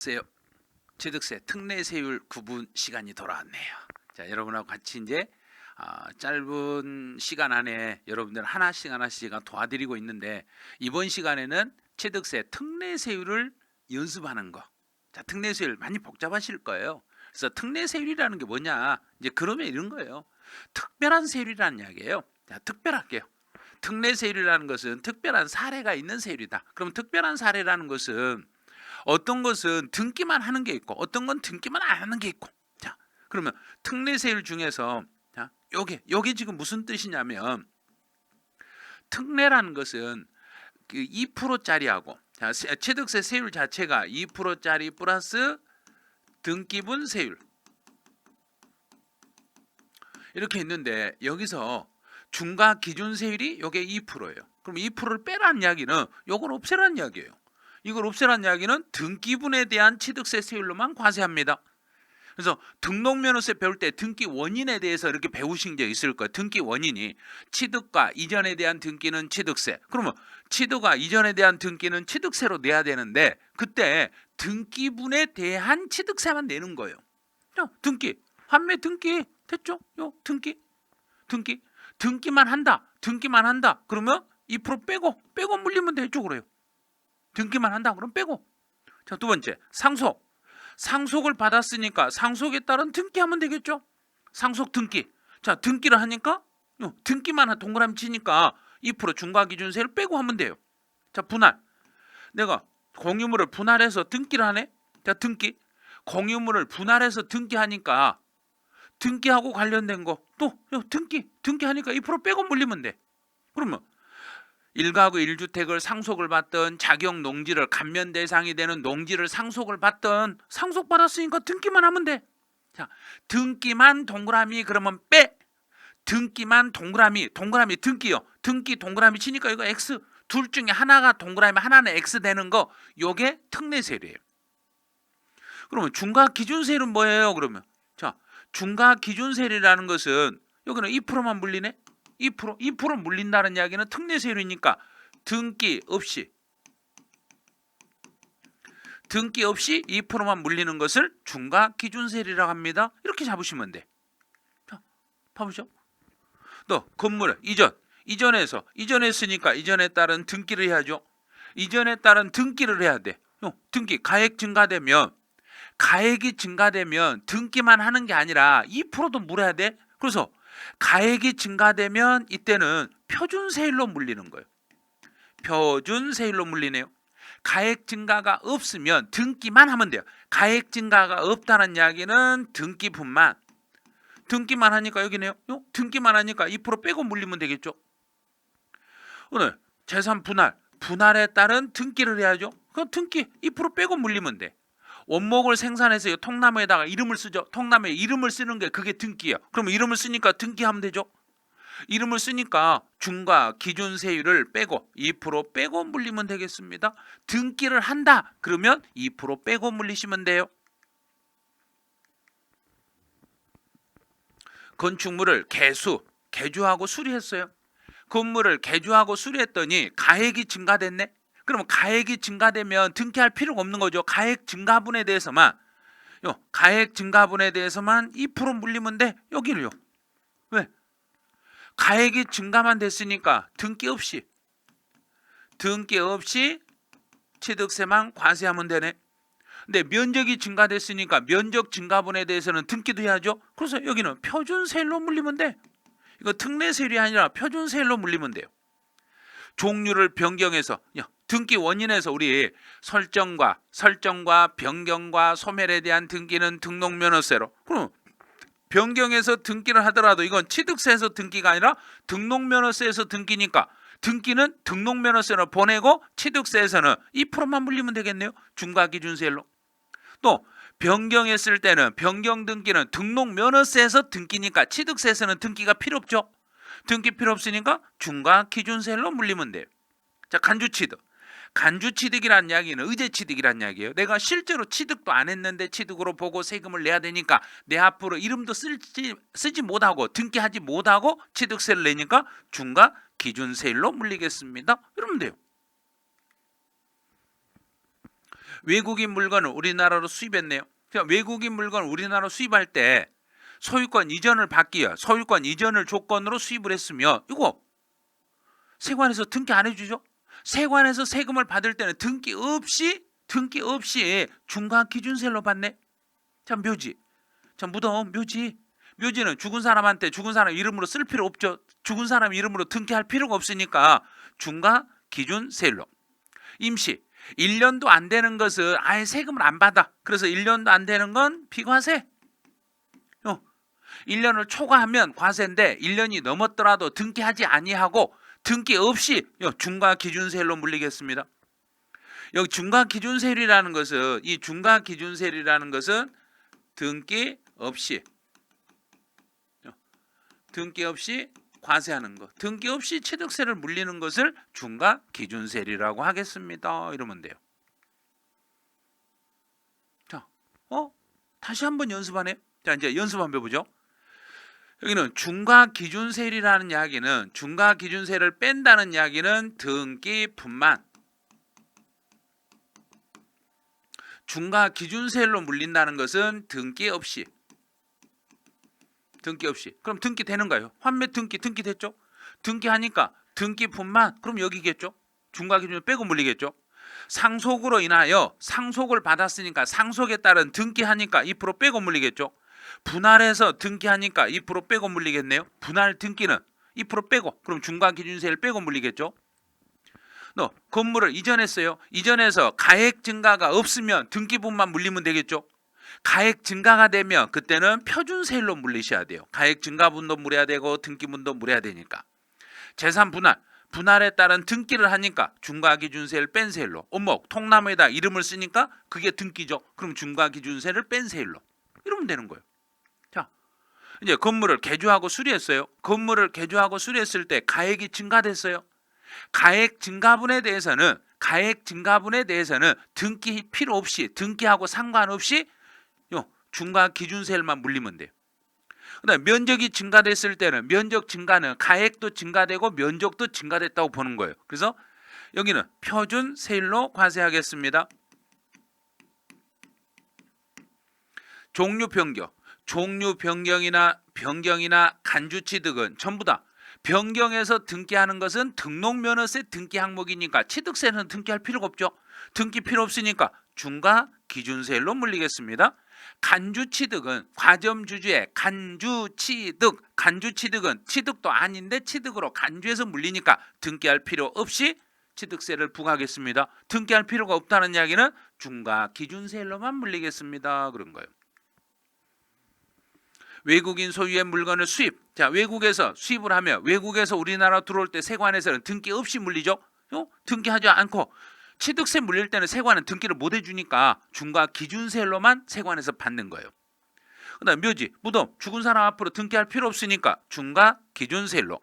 취득세 특례세율 구분 시간이 돌아왔네요. 자, 여러분하고 같이 이제 짧은 시간 안에 여러분들 하나씩 도와드리고 있는데, 이번 시간에는 취득세 특례세율을 연습하는 거. 자, 특례세율 많이 복잡하실 거예요. 그래서 특례세율이라는 게 뭐냐? 이제 그러면 이런 거예요. 특별한 세율이라는 이야기예요. 자, 특별할게요. 특례세율이라는 것은 특별한 사례가 있는 세율이다. 그럼 특별한 사례라는 것은 어떤 것은 등기만 하는 게 있고 어떤 건 등기만 안 하는 게 있고. 자, 그러면 특례세율 중에서 자, 요게 지금 무슨 뜻이냐면, 특례라는 것은 그 2%짜리하고 자, 취득세 세율 자체가 2%짜리 플러스 등기분 세율 이렇게 있는데, 여기서 중과 기준 세율이 요게 2%예요. 그럼 2%를 빼라는 이야기는 요걸 없애라는 이야기예요. 이걸 없애라는 이야기는 등기분에 대한 취득세 세율로만 과세합니다. 그래서 등록면허세 배울 때 등기 원인에 대해서 이렇게 배우신 게 있을 거예요. 등기 원인이 취득과 이전에 대한 등기는 취득세. 그러면 취득과 이전에 대한 등기는 취득세로 내야 되는데, 그때 등기분에 대한 취득세만 내는 거예요. 등기, 환매 등기 됐죠? 요 등기만 한다. 그러면 2% 빼고 물리면 되죠, 그래요. 등기만 한다 그럼 빼고. 자, 두 번째 상속을 받았으니까 상속에 따른 등기하면 되겠죠. 상속 등기. 자, 등기를 하니까 등기만 동그라미 치니까 2% 중과기준세를 빼고 하면 돼요. 자, 분할. 내가 공유물을 분할해서 등기를 하네. 자, 등기. 공유물을 분할해서 등기하니까 등기하고 관련된 거 또 등기하니까 2% 빼고 물리면 돼. 그러면 1가구 1주택을 상속을 받던 자격 농지를 감면 대상이 되는 농지를 상속을 받던 상속받았으니까 등기만 하면 돼. 자, 등기만 동그라미 그러면 빼. 등기만 동그라미 등기요. 등기 동그라미 치니까 이거 X. 둘 중에 하나가 동그라미 하나는 X 되는 거, 요게 특례세율이에요. 그러면 중과기준세율은 뭐예요? 그러면 자, 중과기준세율이라는 것은 여기는 2%만 물리네. 2% 물린다는 이야기는 특례세율이니까 등기 없이 2%만 물리는 것을 중과기준세율이라고 합니다. 이렇게 잡으시면 돼. 자, 봐보죠. 또 건물에 이전했으니까 이전에 따른 등기를 해야죠. 이전에 따른 등기를 해야 돼. 등기 가액이 증가되면 등기만 하는 게 아니라 2%도 물어야 돼. 그래서 가액이 증가되면 이때는 표준세율로 물리는 거예요. 표준세율로 물리네요. 가액 증가가 없으면 등기만 하면 돼요. 가액 증가가 없다는 이야기는 등기만 하니까 여기네요. 등기만 하니까 2% 빼고 물리면 되겠죠. 오늘 재산 분할에 따른 등기를 해야죠. 그럼 등기 2% 빼고 물리면 돼. 원목을 생산해서 통나무에다가 이름을 쓰죠. 통나무에 이름을 쓰는 게 그게 등기예요. 그럼 이름을 쓰니까 등기하면 되죠. 이름을 쓰니까 중과 기준 세율을 빼고 2% 빼고 물리면 되겠습니다. 등기를 한다 그러면 2% 빼고 물리시면 돼요. 건축물을 개조하고 수리했어요. 건물을 개조하고 수리했더니 가액이 증가됐네. 그러면 가액이 증가되면 등기할 필요가 없는 거죠. 가액 증가분에 대해서만 2% 물리면 돼. 여기를요. 왜? 가액이 증가만 됐으니까 등기 없이 취득세만 과세하면 되네. 근데 면적이 증가됐으니까 면적 증가분에 대해서는 등기도 해야죠. 그래서 여기는 표준세율로 물리면 돼. 이거 특례세율이 아니라 표준세율로 물리면 돼요. 종류를 변경해서 등기 원인에서 우리 설정과 변경과 소멸에 대한 등기는 등록면허세로. 그럼 변경해서 등기를 하더라도 이건 취득세에서 등기가 아니라 등록면허세에서 등기니까 등기는 등록면허세로 보내고 취득세에서는 2%만 물리면 되겠네요. 중과기준세율로. 또 변경했을 때는 변경 등기는 등록면허세에서 등기니까 취득세에서는 등기가 필요 없죠. 등기 필요 없으니까 중과기준세율로 물리면 돼요. 자, 간주취득이라는 이야기는 의제취득이라는 이야기예요. 내가 실제로 취득도 안 했는데 취득으로 보고 세금을 내야 되니까 내 앞으로 이름도 쓰지 못하고 등기하지 못하고 취득세를 내니까 중과기준세율로 물리겠습니다. 이러면 돼요. 외국인 물건을 우리나라로 수입했네요. 그러니까 외국인 물건을 우리나라로 수입할 때 소유권 이전을 받기 위해 소유권 이전을 조건으로 수입을 했으며 이거 세관에서 등기 안 해주죠. 세관에서 세금을 받을 때는 등기 없이 중과기준세율로 받네. 자, 묘지, 자, 무덤, 묘지는 죽은 사람한테 죽은 사람 이름으로 쓸 필요 없죠. 죽은 사람 이름으로 등기할 필요가 없으니까 중과기준세율로. 임시 1년도 안 되는 것은 아예 세금을 안 받아. 그래서 1년도 안 되는 건 비과세. 1년을 초과하면 과세인데 1년이 넘었더라도 등기하지 아니하고 등기 없이 중과기준세율로 물리겠습니다. 여기 중과기준세율이라는 것은 등기 없이 과세하는 것, 등기 없이 취득세를 물리는 것을 중과기준세율이라고 하겠습니다. 이러면 돼요. 자, 다시 한번 연습하네요. 자, 이제 연습 한번 해보죠. 여기는 중과기준세율이라는 이야기는 중과기준세를 뺀다는 이야기는 등기분만 중과기준세율로 물린다는 것은 등기 없이. 그럼 등기 되는가요? 환매 등기 됐죠? 등기하니까 등기분만 그럼 여기겠죠? 중과기준을 빼고 물리겠죠? 상속으로 인하여 상속을 받았으니까 상속에 따른 등기하니까 2% 빼고 물리겠죠? 분할해서 등기하니까 2% 빼고 물리겠네요. 분할 등기는 2% 빼고 그럼 중과기준세를 빼고 물리겠죠. 너 건물을 이전했어요. 이전해서 가액 증가가 없으면 등기분만 물리면 되겠죠. 가액 증가가 되면 그때는 표준세율로 물리셔야 돼요. 가액 증가분도 물어야 되고 등기분도 물어야 되니까. 재산 분할에 따른 등기를 하니까 중과기준세를 뺀 세율로. 통나무에다 이름을 쓰니까 그게 등기죠. 그럼 중과기준세를 뺀 세율로. 이러면 되는 거예요. 자, 이제 건물을 개조하고 수리했어요. 건물을 개조하고 수리했을 때 가액이 증가됐어요. 가액 증가분에 대해서는 등기 필요 없이 등기하고 상관없이 중과기준세율만 물리면 돼요. 그다음에 면적이 증가됐을 때는 면적 증가는 가액도 증가되고 면적도 증가됐다고 보는 거예요. 그래서 여기는 표준세율로 과세하겠습니다. 종류 변경이나 간주취득은 전부 다 변경해서 등기하는 것은 등록면허세 등기 항목이니까 취득세는 등기할 필요가 없죠. 등기 필요 없으니까 중과기준세율로 물리겠습니다. 간주취득은 과점주주의 간주취득은 취득도 아닌데 취득으로 간주해서 물리니까 등기할 필요 없이 취득세를 부과하겠습니다. 등기할 필요가 없다는 이야기는 중과기준세율로만 물리겠습니다. 그런 거예요. 외국인 소유의 물건을 수입. 자, 외국에서 수입을 하면 외국에서 우리나라 들어올 때 세관에서는 등기 없이 물리죠. 등기하지 않고 취득세 물릴 때는 세관은 등기를 못 해주니까 중과기준세율로만 세관에서 받는 거예요. 그다음 묘지, 무덤, 죽은 사람 앞으로 등기할 필요 없으니까 중과기준세율로.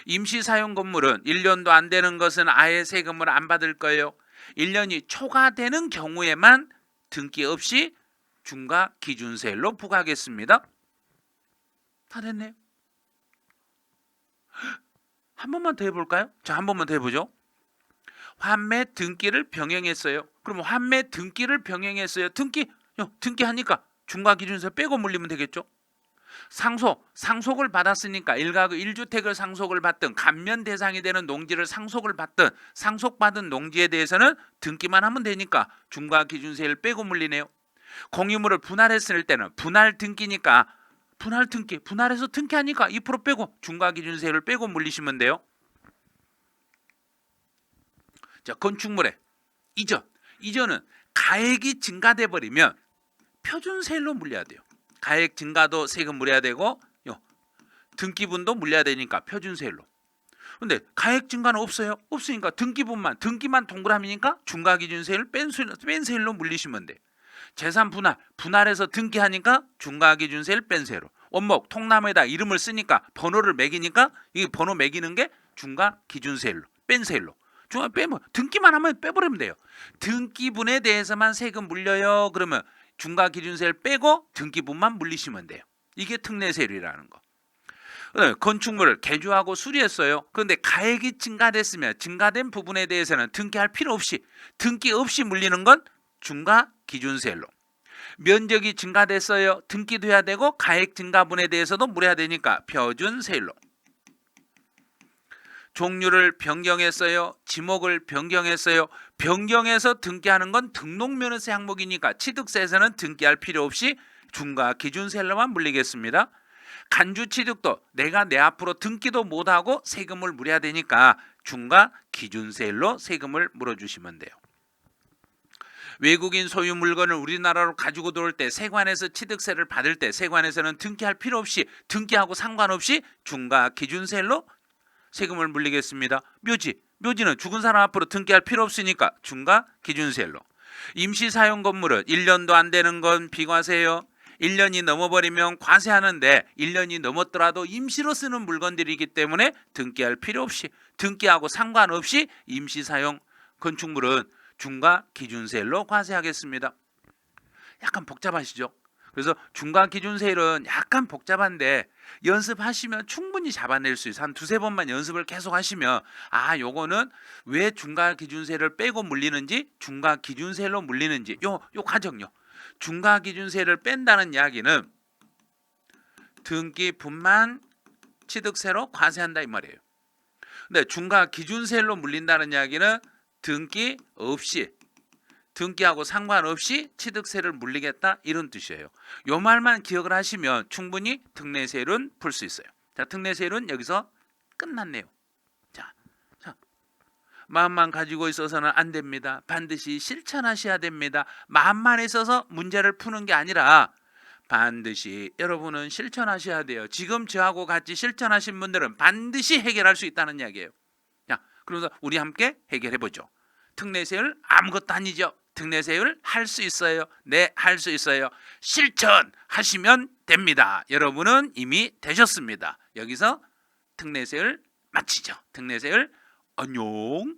임시사용 건물은 1년도 안 되는 것은 아예 세금을 안 받을 거예요. 1년이 초과되는 경우에만 등기 없이 중과기준세율로 부과하겠습니다. 다 됐네요. 한 번만 더 해볼까요? 자, 한 번만 더 해보죠. 환매 등기를 병행했어요. 그럼 환매 등기를 병행했어요. 등기하니까 중과기준세 빼고 물리면 되겠죠. 상속을 받았으니까 1가구 1주택을 상속을 받든 감면 대상이 되는 농지를 상속을 받든 상속받은 농지에 대해서는 등기만 하면 되니까 중과기준세를 빼고 물리네요. 공유물을 분할했을 때는 분할 등기니까 분할해서 등기하니까 2% 빼고 중과기준세를 빼고 물리시면 돼요. 자, 건축물의 이전은 가액이 증가돼 버리면 표준세율로 물려야 돼요. 가액 증가도 세금 물려야 되고 등기분도 물려야 되니까 표준세율로. 근데 가액 증가는 없으니까 등기만 동그라미니까 중과기준세율 뺀 세율로 물리시면 돼. 재산 분할해서 등기하니까 중과기준세율 뺀 세율로. 통나무에다 이름을 쓰니까 번호를 매기니까 이 번호 매기는 게 중과기준세율로 뺀 세율로. 등기만 하면 빼버리면 돼요. 등기분에 대해서만 세금 물려요. 그러면 중과기준세를 빼고 등기분만 물리시면 돼요. 이게 특례세율이라는 거. 그다음에 건축물을 개조하고 수리했어요. 그런데 가액이 증가됐으면 증가된 부분에 대해서는 등기 없이 물리는 건 중과 기준세율로. 면적이 증가됐어요. 등기도 해야 되고 가액 증가분에 대해서도 물어야 되니까 표준세율로. 종류를 변경했어요. 지목을 변경했어요. 변경해서 등기하는 건 등록면허세 항목이니까 취득세에서는 등기할 필요 없이 중과 기준세율로만 물리겠습니다. 간주취득도 내가 내 앞으로 등기도 못하고 세금을 물어야 되니까 중과 기준세율로 세금을 물어주시면 돼요. 외국인 소유 물건을 우리나라로 가지고 들어올 때 세관에서 취득세를 받을 때 세관에서는 등기할 필요 없이 등기하고 상관없이 중과 기준세율로 세금을 물리겠습니다. 묘지는 죽은 사람 앞으로 등기할 필요 없으니까 중과 기준세율로. 임시사용 건물은 1년도 안 되는 건 비과세예요. 1년이 넘어버리면 과세하는데 1년이 넘었더라도 임시로 쓰는 물건들이기 때문에 등기할 필요 없이 등기하고 상관없이 임시사용 건축물은 중과 기준세율로 과세하겠습니다. 약간 복잡하시죠? 그래서 중과 기준세율은 약간 복잡한데 연습하시면 충분히 잡아낼 수 있어요. 한 두세 번만 연습을 계속 하시면 요거는 왜 중과 기준세율을 빼고 물리는지 중과 기준세율로 물리는지 요 과정요. 중과 기준세율을 뺀다는 이야기는 등기분만 취득세로 과세한다 이 말이에요. 근데 중과 기준세율로 물린다는 이야기는 등기 없이 등기하고 상관없이 취득세를 물리겠다 이런 뜻이에요. 요 말만 기억을 하시면 충분히 특례세율은 풀 수 있어요. 자, 특례세율은 여기서 끝났네요. 자, 마음만 가지고 있어서는 안 됩니다. 반드시 실천하셔야 됩니다. 마음만 있어서 문제를 푸는 게 아니라 반드시 여러분은 실천하셔야 돼요. 지금 저하고 같이 실천하신 분들은 반드시 해결할 수 있다는 이야기예요. 자, 그래서 우리 함께 해결해 보죠. 특례세율 아무것도 아니죠. 특례세율 할 수 있어요. 네, 할 수 있어요. 실천하시면 됩니다. 여러분은 이미 되셨습니다. 여기서 특례세율 마치죠. 특례세율 안녕.